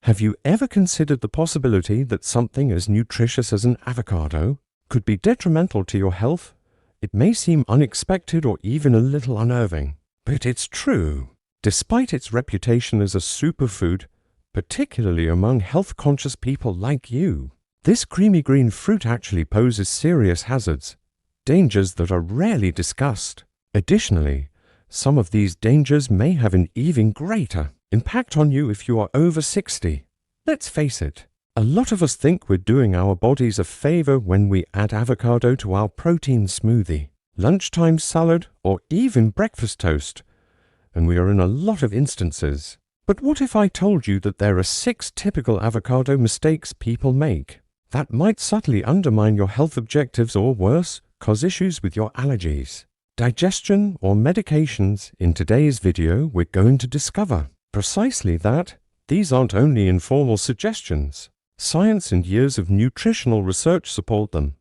Have you ever considered the possibility that something as nutritious as an avocado could be detrimental to your health? It may seem unexpected or even a little unnerving, but it's true. Despite its reputation as a superfood, particularly among health-conscious people like you, this creamy green fruit actually poses serious hazards, dangers that are rarely discussed. Additionally, some of these dangers may have an even greater impact on you if you are over 60. Let's face it, a lot of us think we're doing our bodies a favor when we add avocado to our protein smoothie, lunchtime salad, or even breakfast toast, and we are in a lot of instances. But what if I told you that there are 6 typical avocado mistakes people make that might subtly undermine your health objectives or worse, cause issues with your allergies, digestion, or medications? In today's video, we're going to discover precisely that. These aren't only informal suggestions. Science and years of nutritional research support them.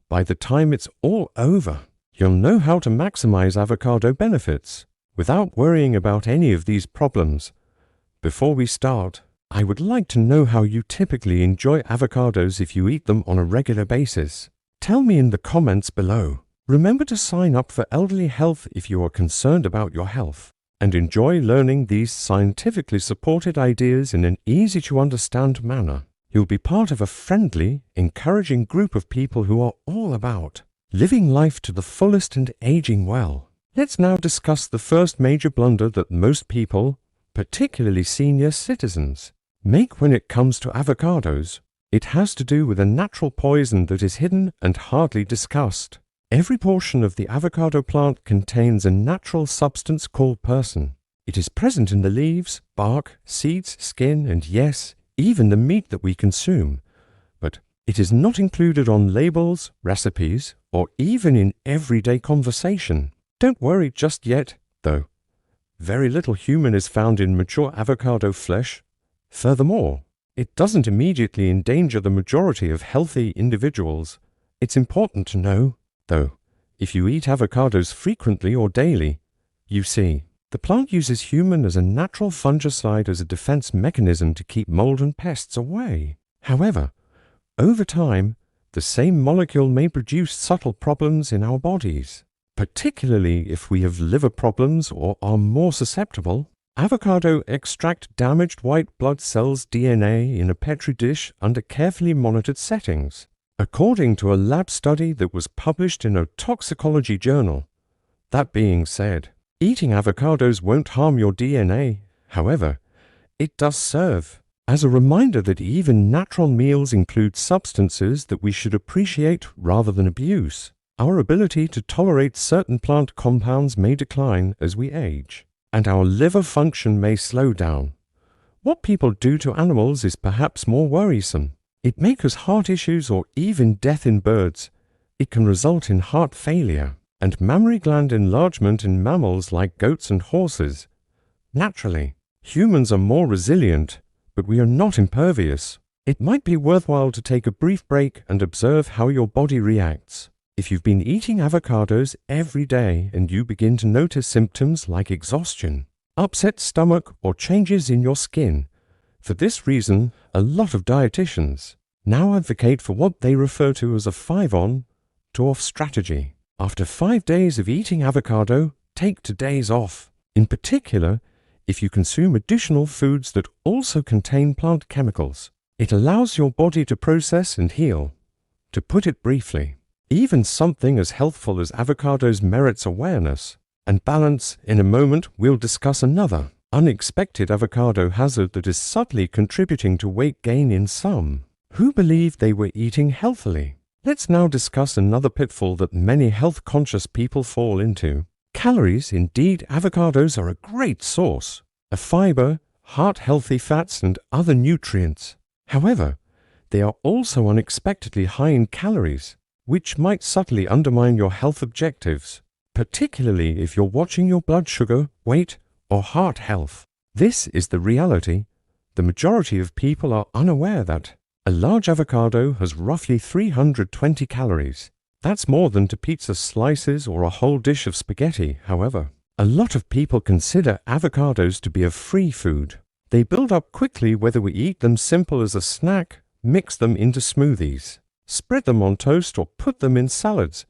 By the time it's all over, you'll know how to maximize avocado benefits without worrying about any of these problems. Before we start, I would like to know how you typically enjoy avocados if you eat them on a regular basis. Tell me in the comments below. Remember to sign up for Elderly Health if you are concerned about your health, and enjoy learning these scientifically supported ideas in an easy-to-understand manner. You'll be part of a friendly, encouraging group of people who are all about living life to the fullest and aging well. Let's now discuss the first major blunder that most people, particularly senior citizens, make when it comes to avocados. It has to do with a natural poison that is hidden and hardly discussed. Every portion of the avocado plant contains a natural substance called persin. It is present in the leaves, bark, seeds, skin, and yes, even the meat that we consume. But it is not included on labels, recipes, or even in everyday conversation. Don't worry just yet, though. Very little human is found in mature avocado flesh. Furthermore, it doesn't immediately endanger the majority of healthy individuals. It's important to know, though, if you eat avocados frequently or daily, you see, the plant uses human as a natural fungicide as a defense mechanism to keep mold and pests away. However, over time, the same molecule may produce subtle problems in our bodies, particularly if we have liver problems or are more susceptible. Avocado extract damaged white blood cells' DNA in a petri dish under carefully monitored settings, according to a lab study that was published in a toxicology journal. That being said, eating avocados won't harm your DNA. However, it does serve as a reminder that even natural meals include substances that we should appreciate rather than abuse. Our ability to tolerate certain plant compounds may decline as we age, and our liver function may slow down. What people do to animals is perhaps more worrisome. It may cause heart issues or even death in birds. It can result in heart failure and mammary gland enlargement in mammals like goats and horses. Naturally, humans are more resilient, but we are not impervious. It might be worthwhile to take a brief break and observe how your body reacts. If you've been eating avocados every day and you begin to notice symptoms like exhaustion, upset stomach, or changes in your skin, for this reason, a lot of dietitians now advocate for what they refer to as a 5-on, 2-off strategy. After 5 days of eating avocado, take 2 days off. In particular, if you consume additional foods that also contain plant chemicals, it allows your body to process and heal. To put it briefly, even something as healthful as avocados merits awareness and balance. In a moment, we'll discuss another unexpected avocado hazard that is subtly contributing to weight gain in some who believe they were eating healthily. Let's now discuss another pitfall that many health-conscious people fall into. Calories. Indeed, avocados are a great source of fiber, heart-healthy fats, and other nutrients. However, they are also unexpectedly high in calories, which might subtly undermine your health objectives, particularly if you're watching your blood sugar, weight, or heart health. This is the reality. The majority of people are unaware that a large avocado has roughly 320 calories. That's more than 2 pizza slices or a whole dish of spaghetti. However, a lot of people consider avocados to be a free food. They build up quickly whether we eat them simple as a snack, mix them into smoothies, spread them on toast, or put them in salads.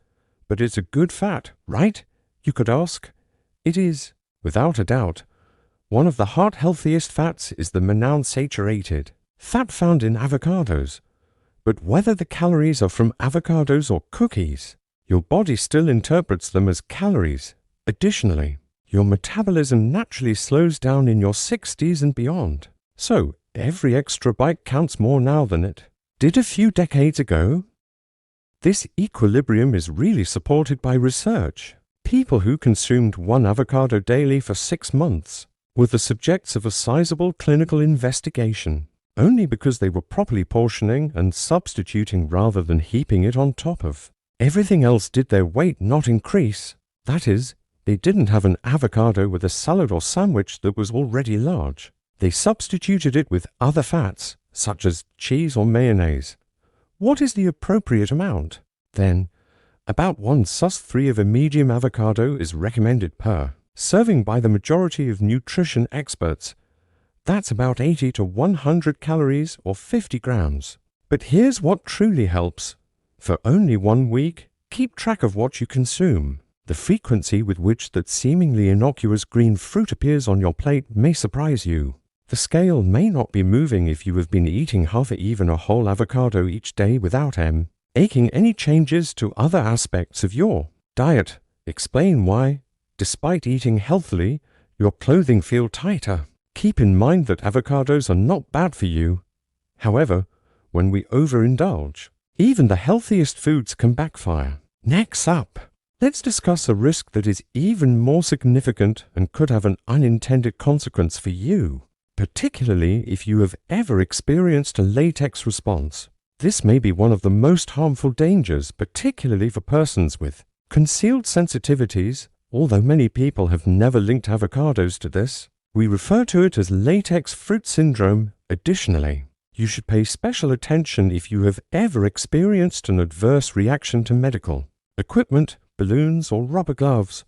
But it's a good fat, right? You could ask. It is, without a doubt. One of the heart-healthiest fats is the monounsaturated fat found in avocados. But whether the calories are from avocados or cookies, your body still interprets them as calories. Additionally, your metabolism naturally slows down in your 60s and beyond. So, every extra bite counts more now than it did a few decades ago. This equilibrium is really supported by research. People who consumed one avocado daily for 6 months were the subjects of a sizable clinical investigation, only because they were properly portioning and substituting rather than heaping it on top of. Everything else did their weight not increase. That is, they didn't have an avocado with a salad or sandwich that was already large. They substituted it with other fats, such as cheese or mayonnaise. What is the appropriate amount? Then, about 1 sus.3 of a medium avocado is recommended per serving by the majority of nutrition experts. That's about 80 to 100 calories or 50 grams. But here's what truly helps. For only 1 week, keep track of what you consume. The frequency with which that seemingly innocuous green fruit appears on your plate may surprise you. The scale may not be moving if you have been eating half or even a whole avocado each day without making any changes to other aspects of your diet. Explain why, despite eating healthily, your clothing feels tighter. Keep in mind that avocados are not bad for you. However, when we overindulge, even the healthiest foods can backfire. Next up, let's discuss a risk that is even more significant and could have an unintended consequence for you, particularly if you have ever experienced a latex response. This may be one of the most harmful dangers, particularly for persons with concealed sensitivities, although many people have never linked avocados to this. We refer to it as latex fruit syndrome. Additionally, you should pay special attention if you have ever experienced an adverse reaction to medical equipment, balloons, or rubber gloves.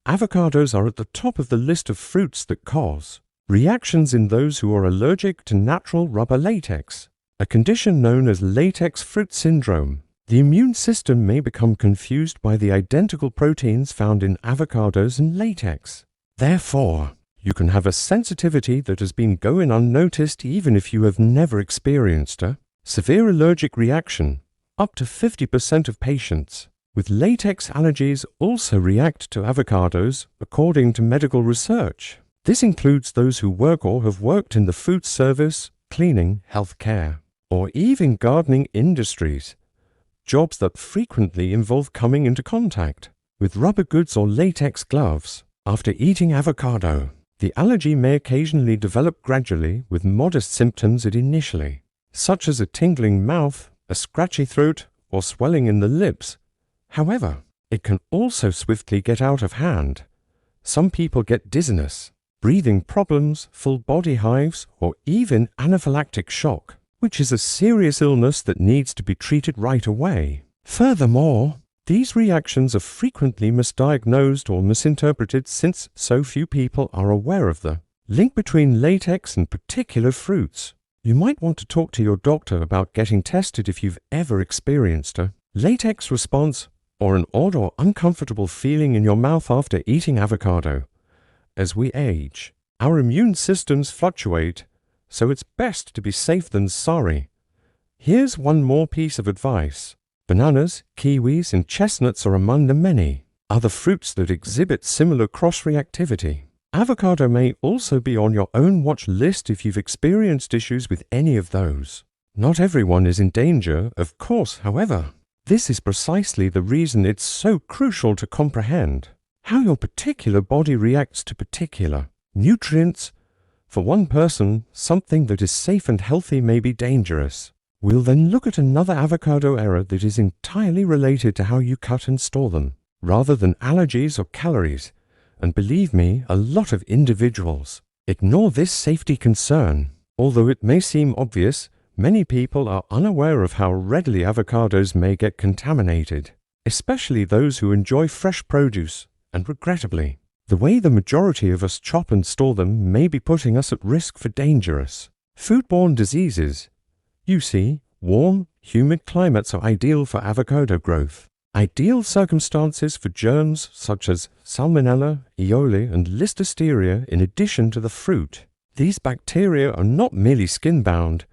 Avocados are at the top of the list of fruits that cause reactions in those who are allergic to natural rubber latex, a condition known as latex fruit syndrome. The immune system may become confused by the identical proteins found in avocados and latex. Therefore, you can have a sensitivity that has been going unnoticed even if you have never experienced a severe allergic reaction. Up to 50% of patients with latex allergies also react to avocados, according to medical research. This includes those who work or have worked in the food service, cleaning, healthcare, or even gardening industries, jobs that frequently involve coming into contact with rubber goods or latex gloves. After eating avocado, the allergy may occasionally develop gradually with modest symptoms initially, such as a tingling mouth, a scratchy throat, or swelling in the lips. However, it can also swiftly get out of hand. Some people get dizziness, breathing problems, full body hives, or even anaphylactic shock, which is a serious illness that needs to be treated right away. Furthermore, these reactions are frequently misdiagnosed or misinterpreted since so few people are aware of the link between latex and particular fruits. You might want to talk to your doctor about getting tested if you've ever experienced a latex response or an odd or uncomfortable feeling in your mouth after eating avocado. As we age, our immune systems fluctuate, so it's best to be safe than sorry. Here's one more piece of advice. Bananas, kiwis, and chestnuts are among the many other fruits that exhibit similar cross-reactivity. Avocado may also be on your own watch list if you've experienced issues with any of those. Not everyone is in danger, of course, however. This is precisely the reason it's so crucial to comprehend how your particular body reacts to particular nutrients. For one person, something that is safe and healthy may be dangerous. We'll then look at another avocado error that is entirely related to how you cut and store them, rather than allergies or calories. And believe me, a lot of individuals ignore this safety concern. Although it may seem obvious, many people are unaware of how readily avocados may get contaminated, especially those who enjoy fresh produce, and regrettably, The way the majority of us chop and store them may be putting us at risk for dangerous foodborne diseases. You see, warm, humid climates are ideal for avocado growth. Ideal circumstances for germs such as Salmonella, E. coli, and Listeria in addition to the fruit. These bacteria are not merely skin-bound.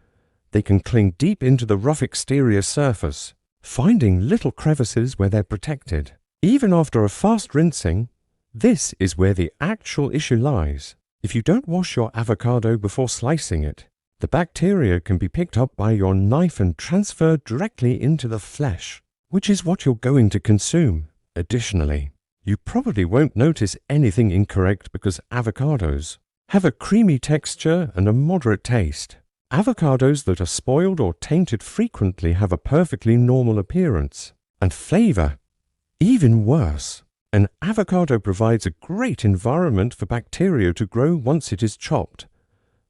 They can cling deep into the rough exterior surface, finding little crevices where they're protected. Even after a fast rinsing, this is where the actual issue lies. If you don't wash your avocado before slicing it, the bacteria can be picked up by your knife and transferred directly into the flesh, which is what you're going to consume. Additionally, you probably won't notice anything incorrect because avocados have a creamy texture and a moderate taste. Avocados that are spoiled or tainted frequently have a perfectly normal appearance and flavor. Even worse, an avocado provides a great environment for bacteria to grow once it is chopped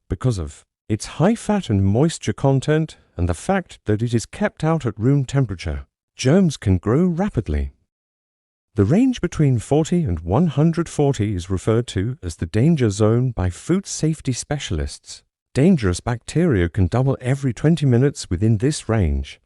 because of its high fat and moisture content and the fact that it is kept out at room temperature. Germs can grow rapidly. The range between 40 and 140 is referred to as the danger zone by food safety specialists. Dangerous bacteria can double every 20 minutes within this range.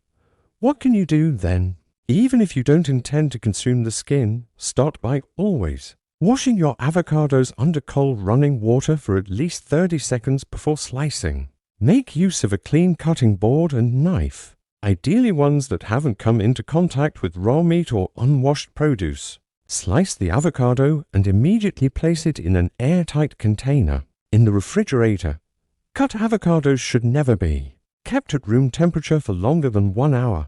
What can you do then? Even if you don't intend to consume the skin, start by always washing your avocados under cold running water for at least 30 seconds before slicing. Make use of a clean cutting board and knife, ideally ones that haven't come into contact with raw meat or unwashed produce. Slice the avocado and immediately place it in an airtight container in the refrigerator. Cut avocados should never be kept at room temperature for longer than 1 hour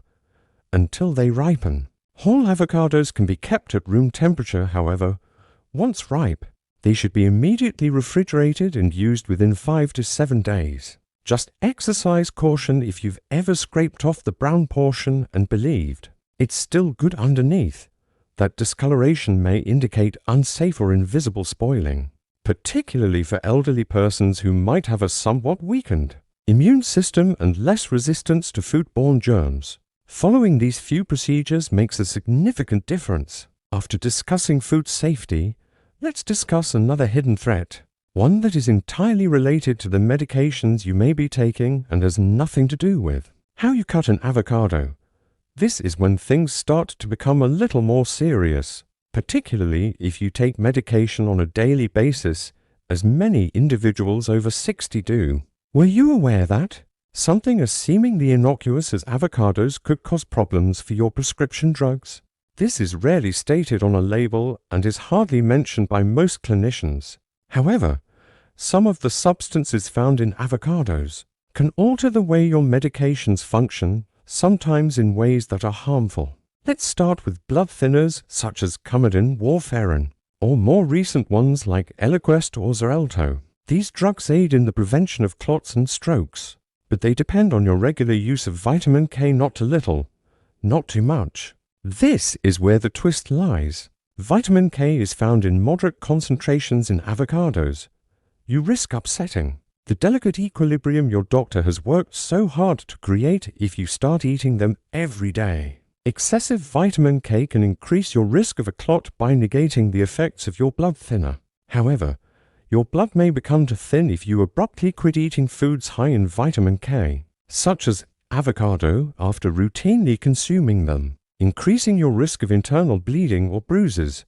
until they ripen. Whole avocados can be kept at room temperature, however. Once ripe, they should be immediately refrigerated and used within 5 to 7 days. Just exercise caution if you've ever scraped off the brown portion and believed it's still good underneath. That discoloration may indicate unsafe or invisible spoiling, particularly for elderly persons who might have a somewhat weakened immune system and less resistance to foodborne germs. Following these few procedures makes a significant difference. After discussing food safety, let's discuss another hidden threat, one that is entirely related to the medications you may be taking and has nothing to do with how you cut an avocado. This is when things start to become a little more serious, particularly if you take medication on a daily basis, as many individuals over 60 do. Were you aware that something as seemingly innocuous as avocados could cause problems for your prescription drugs? This is rarely stated on a label and is hardly mentioned by most clinicians. However, some of the substances found in avocados can alter the way your medications function, sometimes in ways that are harmful. Let's start with blood thinners such as Coumadin, warfarin, or more recent ones like Eliquest or Xarelto. These drugs aid in the prevention of clots and strokes, but they depend on your regular use of vitamin K, not too little, not too much. This is where the twist lies. Vitamin K is found in moderate concentrations in avocados. You risk upsetting the delicate equilibrium your doctor has worked so hard to create if you start eating them every day. Excessive vitamin K can increase your risk of a clot by negating the effects of your blood thinner. However, your blood may become too thin if you abruptly quit eating foods high in vitamin K, such as avocado, after routinely consuming them, increasing your risk of internal bleeding or bruises.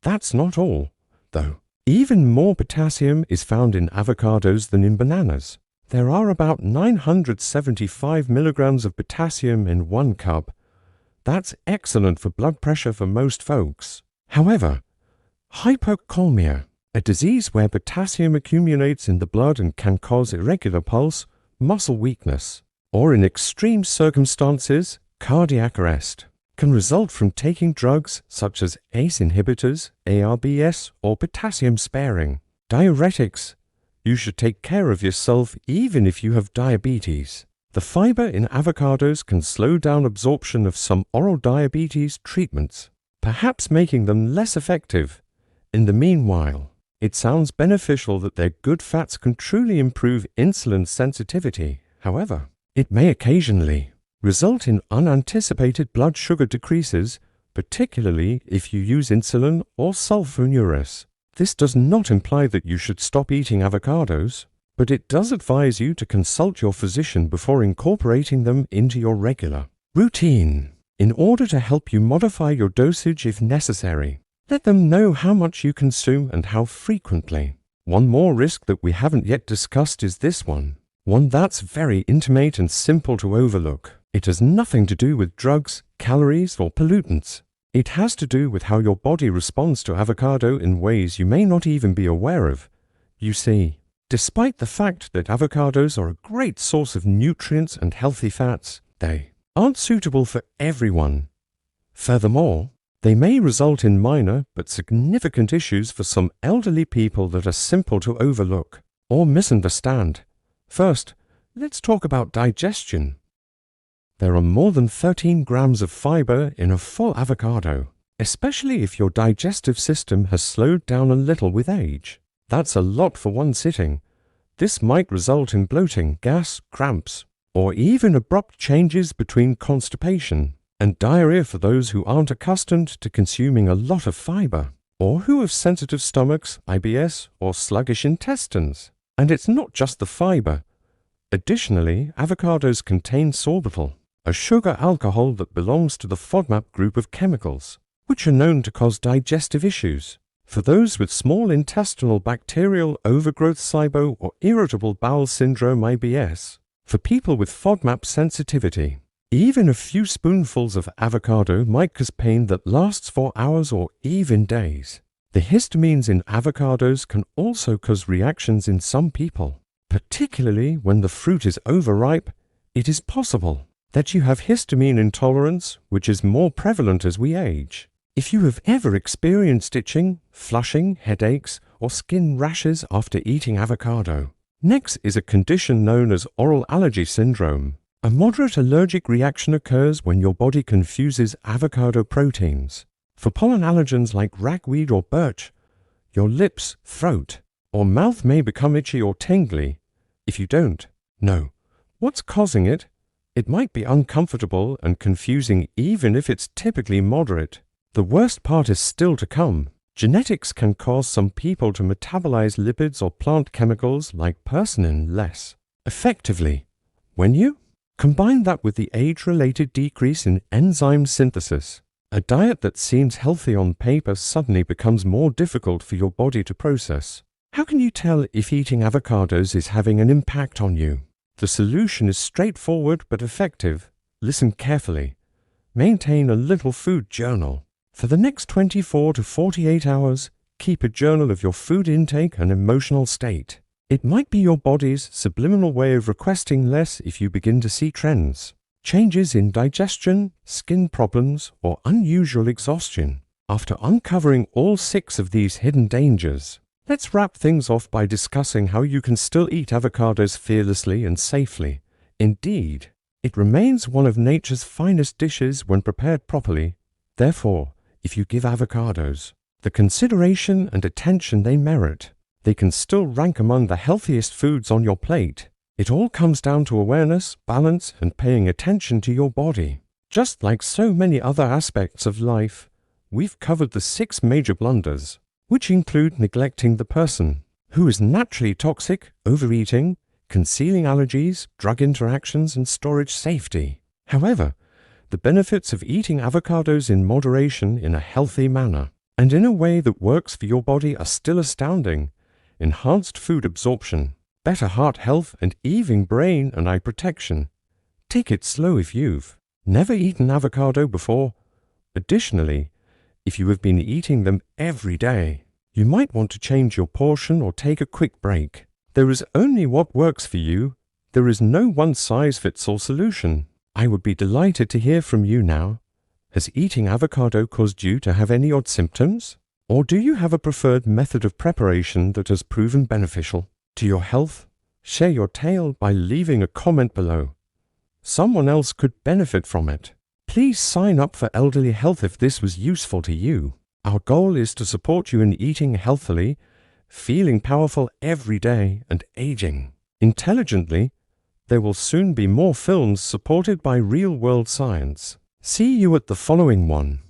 That's not all, though. Even more potassium is found in avocados than in bananas. There are about 975 milligrams of potassium in 1 cup. That's excellent for blood pressure for most folks. However, hypokalemia, a disease where potassium accumulates in the blood and can cause irregular pulse, muscle weakness, or in extreme circumstances, cardiac arrest, can result from taking drugs such as ACE inhibitors, ARBs, or potassium sparing diuretics. You should take care of yourself even if you have diabetes. The fiber in avocados can slow down absorption of some oral diabetes treatments, perhaps making them less effective. In the meanwhile, it sounds beneficial that their good fats can truly improve insulin sensitivity. However, it may occasionally result in unanticipated blood sugar decreases, particularly if you use insulin or sulfonylureas. This does not imply that you should stop eating avocados, but it does advise you to consult your physician before incorporating them into your regular routine, in order to help you modify your dosage if necessary. Let them know how much you consume and how frequently. One more risk that we haven't yet discussed is this one that's very intimate and simple to overlook. It has nothing to do with drugs, calories, or pollutants. It has to do with how your body responds to avocado in ways you may not even be aware of. You see, despite the fact that avocados are a great source of nutrients and healthy fats, they aren't suitable for everyone. Furthermore, they may result in minor but significant issues for some elderly people that are simple to overlook or misunderstand. First, let's talk about digestion. There are more than 13 grams of fiber in a full avocado, especially if your digestive system has slowed down a little with age. That's a lot for one sitting. This might result in bloating, gas, cramps, or even abrupt changes between constipation and diarrhea for those who aren't accustomed to consuming a lot of fiber, or who have sensitive stomachs, IBS, or sluggish intestines. And it's not just the fiber. Additionally, avocados contain sorbitol, a sugar alcohol that belongs to the FODMAP group of chemicals, which are known to cause digestive issues. For those with small intestinal bacterial overgrowth SIBO or irritable bowel syndrome IBS, for people with FODMAP sensitivity, even a few spoonfuls of avocado might cause pain that lasts for hours or even days. The histamines in avocados can also cause reactions in some people. Particularly when the fruit is overripe, it is possible that you have histamine intolerance, which is more prevalent as we age. If you have ever experienced itching, flushing, headaches, or skin rashes after eating avocado. Next is a condition known as oral allergy syndrome. A moderate allergic reaction occurs when your body confuses avocado proteins for pollen allergens like ragweed or birch. Your lips, throat, or mouth may become itchy or tingly if you don't know what's causing it. It might be uncomfortable and confusing even if it's typically moderate. The worst part is still to come. Genetics can cause some people to metabolize lipids or plant chemicals like persimmon less effectively. When you combine that with the age-related decrease in enzyme synthesis, a diet that seems healthy on paper suddenly becomes more difficult for your body to process. How can you tell if eating avocados is having an impact on you? The solution is straightforward but effective. Listen carefully. Maintain a little food journal. For the next 24 to 48 hours, keep a journal of your food intake and emotional state. It might be your body's subliminal way of requesting less if you begin to see trends. Changes in digestion, skin problems, or unusual exhaustion. After uncovering all 6 of these hidden dangers, let's wrap things off by discussing how you can still eat avocados fearlessly and safely. Indeed, it remains one of nature's finest dishes when prepared properly. Therefore, if you give avocados the consideration and attention they merit, they can still rank among the healthiest foods on your plate. It all comes down to awareness, balance, and paying attention to your body. Just like so many other aspects of life, we've covered the 6 major blunders, which include neglecting the person who is naturally toxic, overeating, concealing allergies, drug interactions, and storage safety. However, the benefits of eating avocados in moderation in a healthy manner and in a way that works for your body are still astounding. Enhanced food absorption, better heart health, and even brain and eye protection. Take it slow if you've never eaten avocado before. Additionally, if you have been eating them every day, you might want to change your portion or take a quick break. There is only what works for you. There is no one-size-fits-all solution. I would be delighted to hear from you now. Has eating avocado caused you to have any odd symptoms? Or do you have a preferred method of preparation that has proven beneficial to your health? Share your tale by leaving a comment below. Someone else could benefit from it. Please sign up for Elderly Health if this was useful to you. Our goal is to support you in eating healthily, feeling powerful every day, and aging intelligently. There will soon be more films supported by real-world science. See you at the following one.